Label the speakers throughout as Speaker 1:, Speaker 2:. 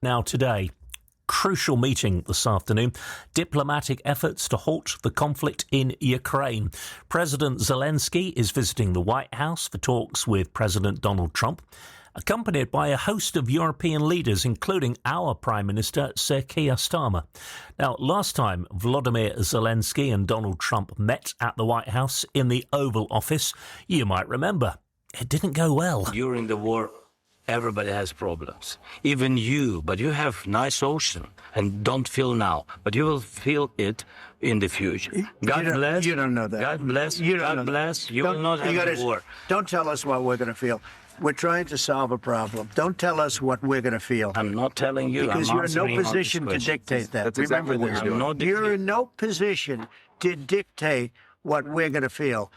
Speaker 1: Now today, crucial meeting this afternoon, diplomatic efforts to halt the conflict in Ukraine. President Zelenskyy is visiting the White House for talks with President Donald Trump, accompanied by a host of European leaders, including our Prime Minister, Sir Keir Starmer. Now, last time Volodymyr Zelenskyy and Donald Trump met at the White House in the Oval Office, you might remember, it didn't go well.
Speaker 2: During the war, everybody has problems, even you, but you have nice ocean and don't feel now, but you will feel it in the future. God bless.
Speaker 3: You don't know that.
Speaker 2: God bless.
Speaker 3: You
Speaker 2: God bless. You will not have the war.
Speaker 3: Don't tell us what we're going to feel. We're trying to solve a problem. Don't tell us what we're going to feel.
Speaker 2: I'm not telling you.
Speaker 3: Because
Speaker 2: I'm
Speaker 3: you're in no position to dictate that.
Speaker 4: That's exactly
Speaker 3: Remember
Speaker 4: what
Speaker 3: this.
Speaker 4: you're doing.
Speaker 3: You're in no position to dictate what we're going to feel.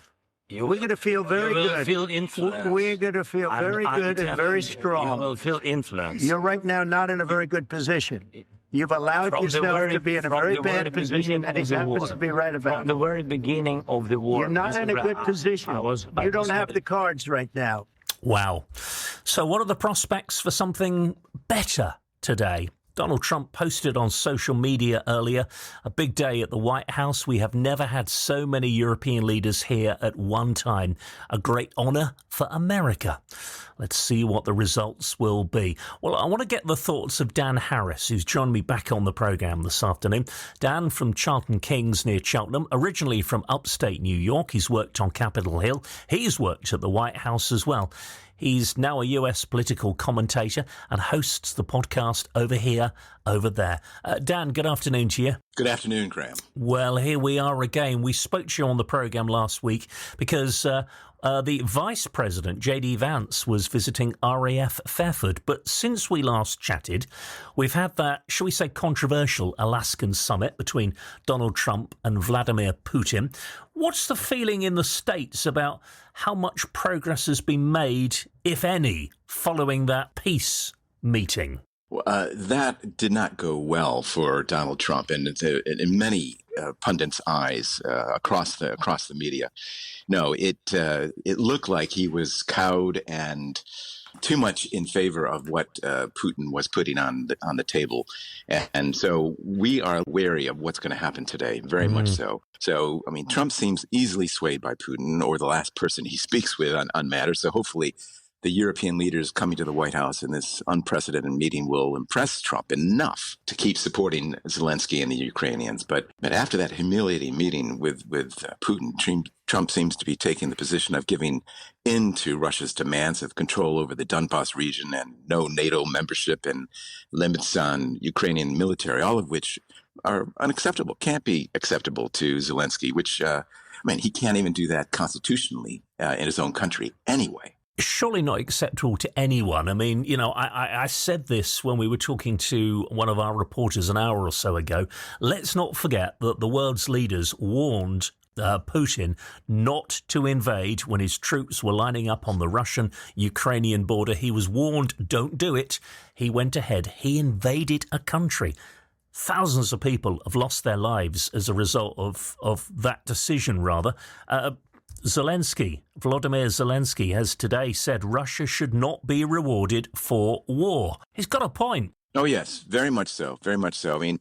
Speaker 3: We're going to feel very
Speaker 2: you will
Speaker 3: good.
Speaker 2: Feel influence.
Speaker 3: We're going to feel very good and very strong.
Speaker 2: You will feel influence.
Speaker 3: You're right now not in a very good position. You've allowed yourself to be in a very bad position, and he happens to be right about it.
Speaker 2: From the very beginning of the war.
Speaker 3: You're not in a good position. You don't have the cards right now.
Speaker 1: Wow. So what are the prospects for something better today? Donald Trump posted on social media earlier, a big day at the White House. We have never had so many European leaders here at one time. A great honour for America. Let's see what the results will be. Well, I want to get the thoughts of Dan Harris, who's joined me back on the programme this afternoon. Dan from Charlton Kings near Cheltenham, originally from upstate New York. He's worked on Capitol Hill. He's worked at the White House as well. He's now a US political commentator and hosts the podcast Over Here, Over There. Dan, good afternoon to you.
Speaker 4: Good afternoon, Graham.
Speaker 1: Well, here we are again. We spoke to you on the programme last week because the Vice President, J.D. Vance, was visiting RAF Fairford. But since we last chatted, we've had that, shall we say, controversial Alaskan summit between Donald Trump and Vladimir Putin. What's the feeling in the States about how much progress has been made, if any, following that peace meeting?
Speaker 4: That did not go well for Donald Trump, and in many pundits' eyes across the media. No, it looked like he was cowed and too much in favor of what Putin was putting on the table, and so we are wary of what's going to happen today. Very much so. So, I mean, Trump seems easily swayed by Putin or the last person he speaks with on matters. So, hopefully, the European leaders coming to the White House in this unprecedented meeting will impress Trump enough to keep supporting Zelenskyy and the Ukrainians. But after that humiliating meeting with Putin, Trump seems to be taking the position of giving in to Russia's demands of control over the Donbas region and no NATO membership and limits on Ukrainian military, all of which are unacceptable, can't be acceptable to Zelenskyy, which, he can't even do that constitutionally in his own country anyway.
Speaker 1: Surely not acceptable to anyone. I mean, I said this when we were talking to one of our reporters an hour or so ago. Let's not forget that the world's leaders warned Putin not to invade when his troops were lining up on the Russian-Ukrainian border. He was warned, don't do it. He went ahead. He invaded a country. Thousands of people have lost their lives as a result of that decision, rather. Volodymyr Zelenskyy has today said Russia should not be rewarded for war. He's got a point.
Speaker 4: Oh, yes, very much so, very much so. I mean,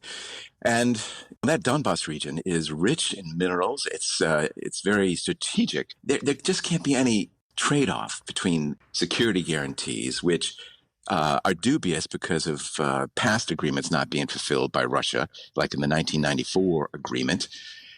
Speaker 4: and that Donbas region is rich in minerals. It's very strategic. There just can't be any trade-off between security guarantees, which are dubious because of past agreements not being fulfilled by Russia, like in the 1994 agreement.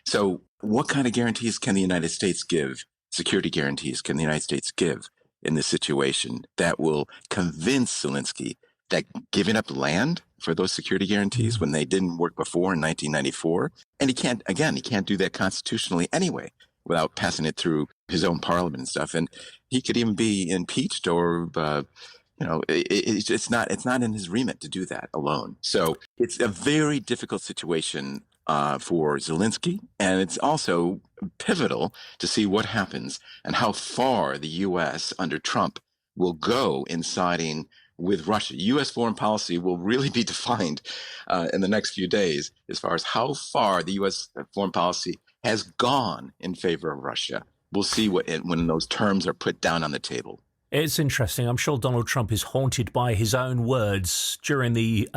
Speaker 4: So what kind of guarantees can the United States give, security guarantees can the United States give in this situation that will convince Zelenskyy that giving up land for those security guarantees when they didn't work before in 1994, and he can't do that constitutionally anyway without passing it through his own parliament and stuff. And he could even be impeached or, it's not in his remit to do that alone. So it's a very difficult situation for Zelenskyy, and it's also pivotal to see what happens and how far the U.S. under Trump will go in siding with Russia. U.S. foreign policy will really be defined in the next few days as far as how far the U.S. foreign policy has gone in favor of Russia. We'll see when those terms are put down on the table.
Speaker 1: It's interesting. I'm sure Donald Trump is haunted by his own words during the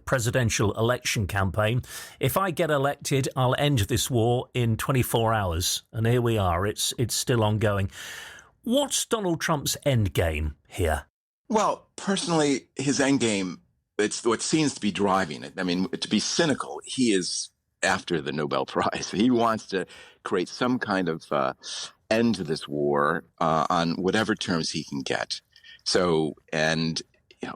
Speaker 1: presidential election campaign. If I get elected, I'll end this war in 24 hours. And here we are. It's still ongoing. What's Donald Trump's end game here?
Speaker 4: Well, personally, his end game, it's what seems to be driving it. I mean, to be cynical, he is after the Nobel Prize. He wants to create some kind of end to this war on whatever terms he can get. So, and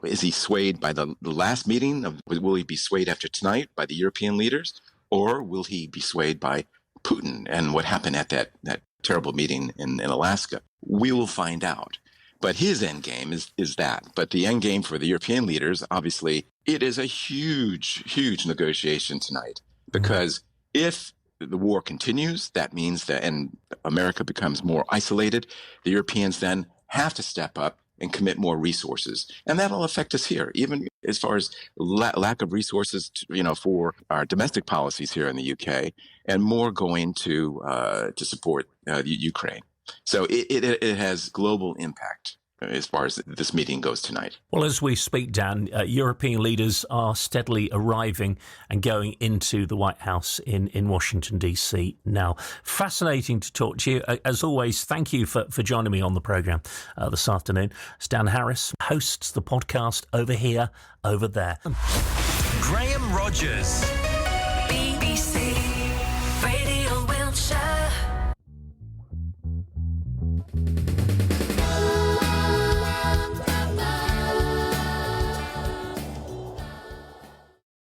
Speaker 4: is he swayed by the last meeting? Will he be swayed after tonight by the European leaders? Or will he be swayed by Putin and what happened at that terrible meeting in Alaska? We will find out. But his end game is that. But the end game for the European leaders, obviously, it is a huge, huge negotiation tonight. Because if the war continues, that means that, and America becomes more isolated, the Europeans then have to step up and commit more resources. And that'll affect us here, even as far as lack of resources, for our domestic policies here in the UK, and more going to support Ukraine. So it has global impact as far as this meeting goes tonight.
Speaker 1: Well, as we speak, Dan, European leaders are steadily arriving and going into the White House in Washington, D.C. now. Fascinating to talk to you. As always, thank you for joining me on the programme this afternoon. Stan Harris hosts the podcast Over Here, Over There.
Speaker 5: Graham Rogers.